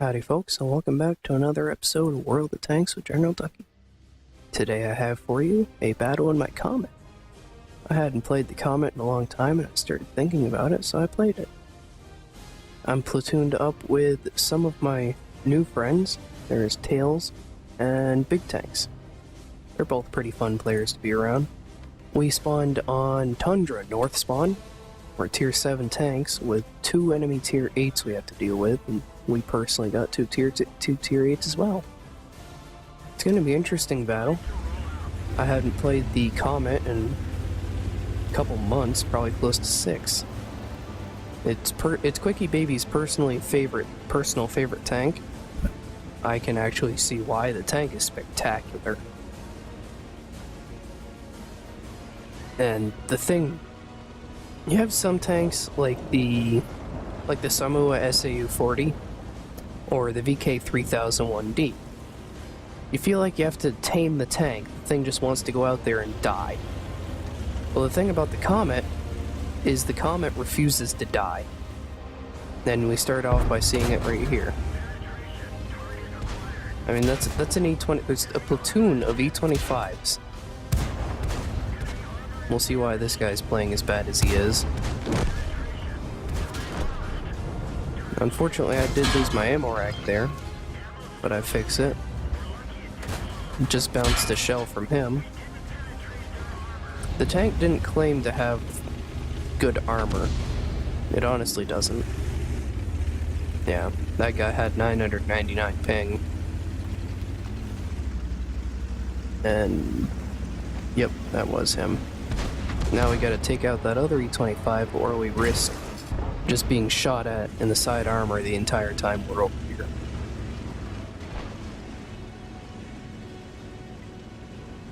Howdy folks, and welcome back to another episode of World of Tanks with General Ducky. Today I have for you a battle in my Comet. I hadn't played the Comet in a long time and I started thinking about it, so I played it. I'm platooned up with some of my new friends. There's Tails and Big Tanks. They're both pretty fun players to be around. We spawned on Tundra North Spawn. We're tier 7 tanks with 2 enemy tier 8s we have to deal with, and we personally got two tier 8s as well. It's going to be an interesting battle. I hadn't played the Comet in a couple months, probably close to 6. It's Quickie Baby's personal favorite tank. I can actually see why. The tank is spectacular. And the thing, you have some tanks like the Samuwa SAU-40 or the VK-3001D. You feel like you have to tame the tank. The thing just wants to go out there and die. Well, the thing about the Comet is the Comet refuses to die. Then we start off by seeing it right here. I mean, that's an E20. There's a platoon of E25s. We'll see why this guy's playing as bad as he is. Unfortunately, I did lose my ammo rack there, but I fix it. Just bounced a shell from him. The tank didn't claim to have good armor. It honestly doesn't. Yeah, that guy had 999 ping. And yep, that was him. Now we gotta take out that other E25, or we risk just being shot at in the side armor the entire time we're over here.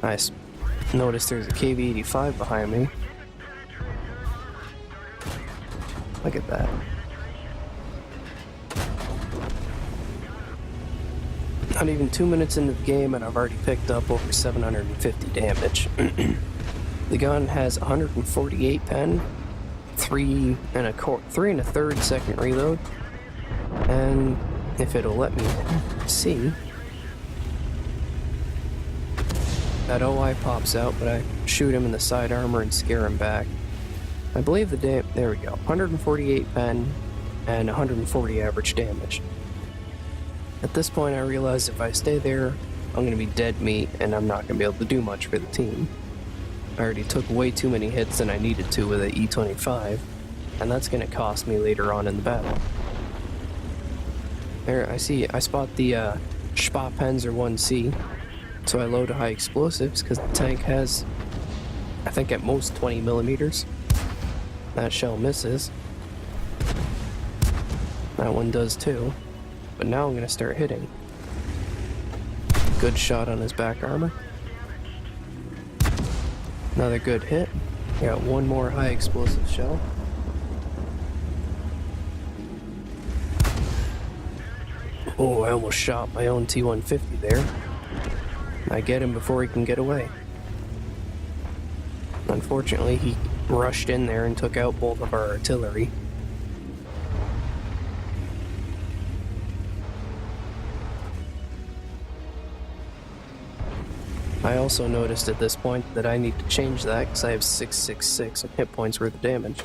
Nice. Notice there's a KV-85 behind me. Look at that. Not even 2 minutes into the game and I've already picked up over 750 damage. The gun has 148 pen, 3 1/3 second reload, and if it'll let me see, that OI pops out, but I shoot him in the side armor and scare him back. I believe there we go, 148 pen and 140 average damage. At this point I realize if I stay there, I'm going to be dead meat and I'm not going to be able to do much for the team. I already took way too many hits than I needed to with an E25, and that's going to cost me later on in the battle. There, I spot the Spa Panzer 1C, so I load high explosives because the tank has, I think at most 20 millimeters. That shell misses. That one does too, but now I'm going to start hitting. Good shot on his back armor. Another good hit. Got one more high explosive shell. Oh, I almost shot my own T-150 there. I get him before he can get away. Unfortunately, he rushed in there and took out both of our artillery. I also noticed at this point that I need to change that because I have 666 hit points worth of damage.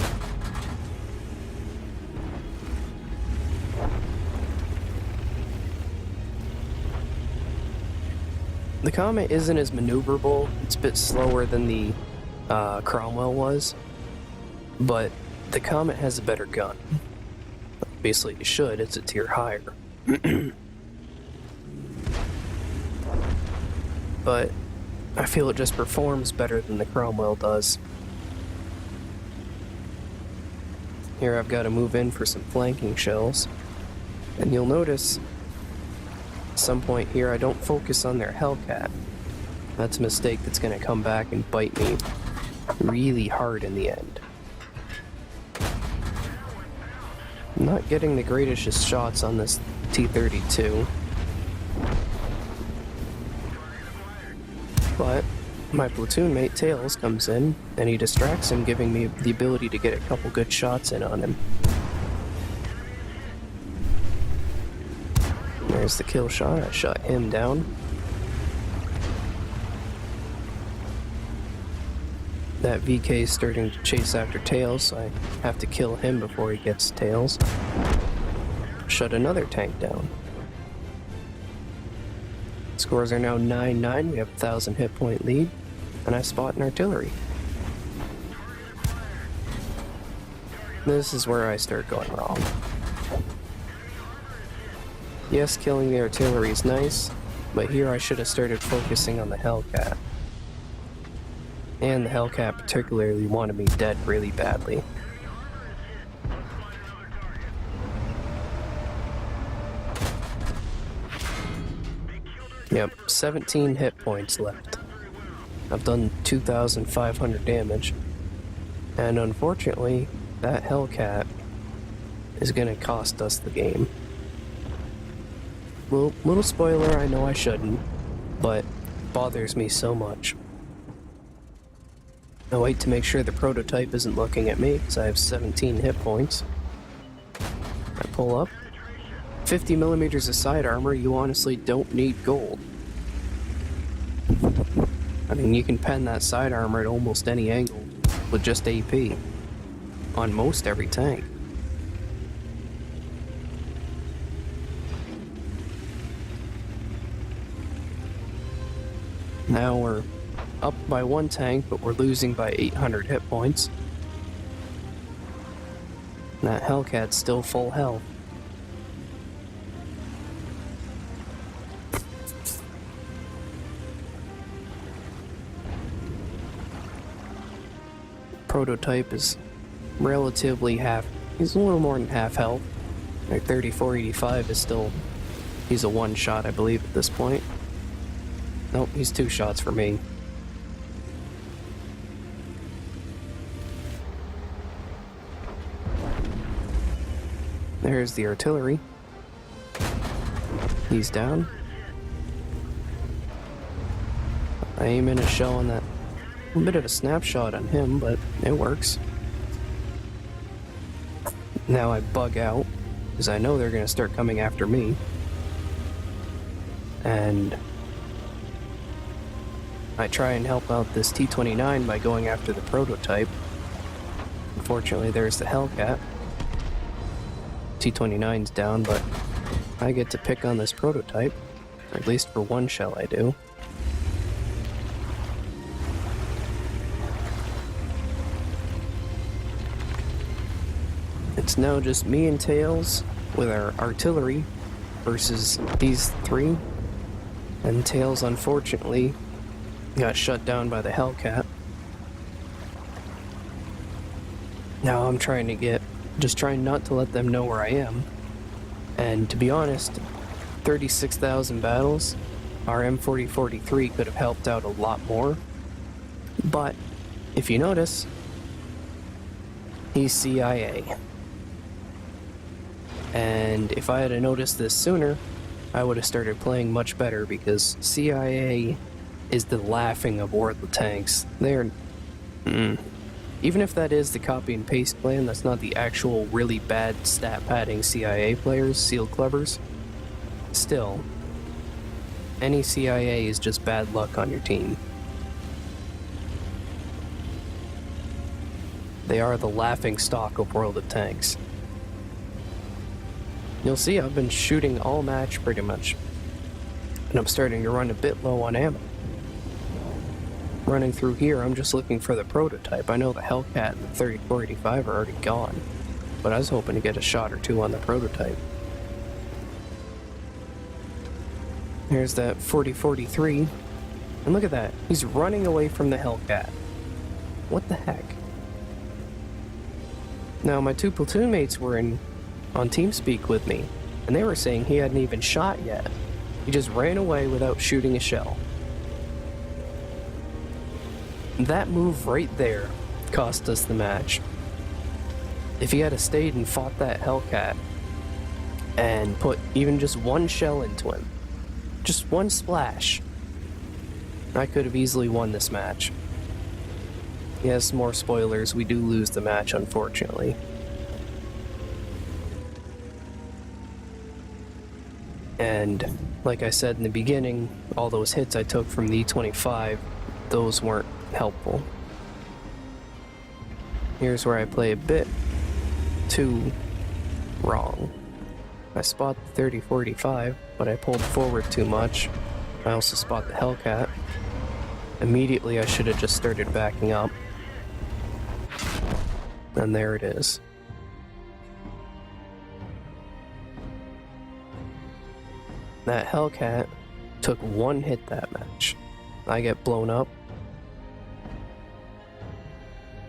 The Comet isn't as maneuverable, it's a bit slower than the Cromwell was, but the Comet has a better gun. Obviously it should, it's a tier higher. But I feel it just performs better than the Cromwell does. Here I've got to move in for some flanking shells. And you'll notice at some point here I don't focus on their Hellcat. That's a mistake that's going to come back and bite me really hard in the end. I'm not getting the greatest shots on this T-32. But my platoon mate Tails comes in and he distracts him, giving me the ability to get a couple good shots in on him. There's the kill shot. I shot him down. That VK is starting to chase after Tails, so I have to kill him before he gets Tails. Shut another tank down. Scores are now 9-9. We have a 1,000 hit point lead, and I spot an artillery. This is where I start going wrong. Yes, killing the artillery is nice, but here I should have started focusing on the Hellcat. And the Hellcat particularly wanted me dead really badly. Yep, 17 hit points left. I've done 2,500 damage. And unfortunately, that Hellcat is gonna cost us the game. Well, little spoiler, I know I shouldn't, but it bothers me so much. I wait to make sure the prototype isn't looking at me, because I have 17 hit points. I pull up. 50 millimeters of side armor, you honestly don't need gold. I mean, you can pen that side armor at almost any angle with just AP. On most every tank. Now we're up by one tank, but we're losing by 800 hit points. That Hellcat's still full health. Prototype is relatively he's a little more than half health. Like 3485 is still, he's a one shot I believe at this point. Nope, he's two shots for me. There's the artillery. He's down. I aim in a shell on that. A bit of a snapshot on him, but it works. Now I bug out, because I know they're going to start coming after me. And I try and help out this T-29 by going after the prototype. Unfortunately, there's the Hellcat. T-29's down, but I get to pick on this prototype. Or at least for one shell I do. It's now just me and Tails with our artillery versus these three. And Tails, unfortunately, got shut down by the Hellcat. Now I'm just trying not to let them know where I am. And to be honest, 36,000 battles, our M4043 could have helped out a lot more. But, if you notice, he's CIA. And if I had noticed this sooner, I would have started playing much better, because CIA is the laughing of War of the Tanks. They're... Even if that is the copy and paste plan, that's not the actual really bad stat padding CIA players, Seal Clubbers. Still, any CIA is just bad luck on your team. They are the laughing stock of World of Tanks. You'll see I've been shooting all match pretty much, and I'm starting to run a bit low on ammo. Running through here, I'm just looking for the prototype. I know the Hellcat and the 3485 are already gone, but I was hoping to get a shot or two on the prototype. There's that 4043, and look at that, he's running away from the Hellcat. What the heck? Now my two platoon mates were on TeamSpeak with me, and they were saying he hadn't even shot yet. He just ran away without shooting a shell. That move right there cost us the match. If he had stayed and fought that Hellcat and put even just one shell into him, just one splash, I could have easily won this match. Yes, more spoilers, we do lose the match, unfortunately. And like I said in the beginning, all those hits I took from the E25, those weren't helpful. Here's where I play a bit too wrong. I spot the 3045, but I pulled forward too much. I also spot the Hellcat. Immediately I should have just started backing up. And there it is. That Hellcat took one hit that match. I get blown up.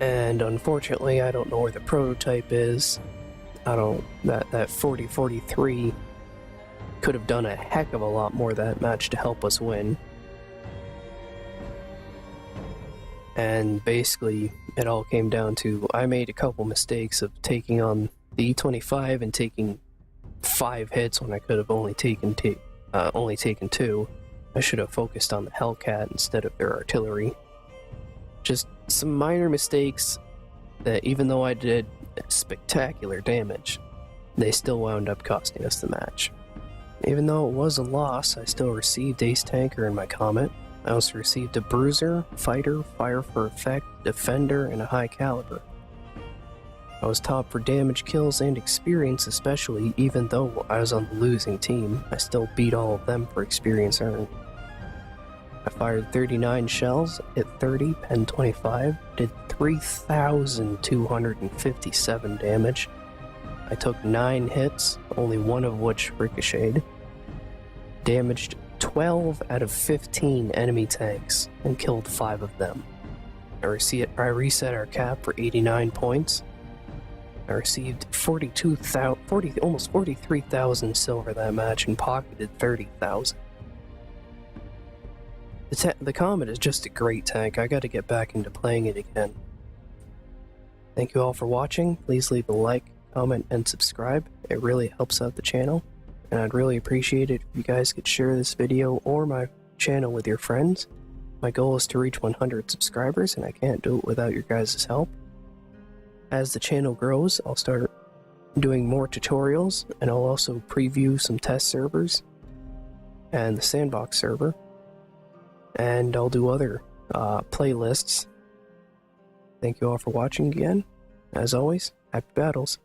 And unfortunately, I don't know where the prototype is. That 4043 could have done a heck of a lot more that match to help us win. And basically, it all came down to I made a couple mistakes of taking on the E25 and taking 5 hits when I could have only taken 2. I should have focused on the Hellcat instead of their artillery. Just some minor mistakes that, even though I did spectacular damage, they still wound up costing us the match. Even though it was a loss, I still received Ace Tanker in my Comet. I also received a Bruiser, Fighter, Fire for Effect, Defender, and a High Caliber. I was top for damage, kills, and experience especially. Even though I was on the losing team, I still beat all of them for experience earned. I fired 39 shells, hit 30, pen 25, did 3,257 damage. I took 9 hits, only one of which ricocheted. Damaged 12 out of 15 enemy tanks and killed 5 of them. I reset our cap for 89 points. I received almost 43,000 silver that match and pocketed 30,000. The Comet is just a great tank. I gotta get back into playing it again. Thank you all for watching. Please leave a like, comment, and subscribe. It really helps out the channel. And I'd really appreciate it if you guys could share this video or my channel with your friends. My goal is to reach 100 subscribers, and I can't do it without your guys' help. As the channel grows, I'll start doing more tutorials, and I'll also preview some test servers and the sandbox server. And I'll do other playlists. Thank you all for watching again. As always, happy battles.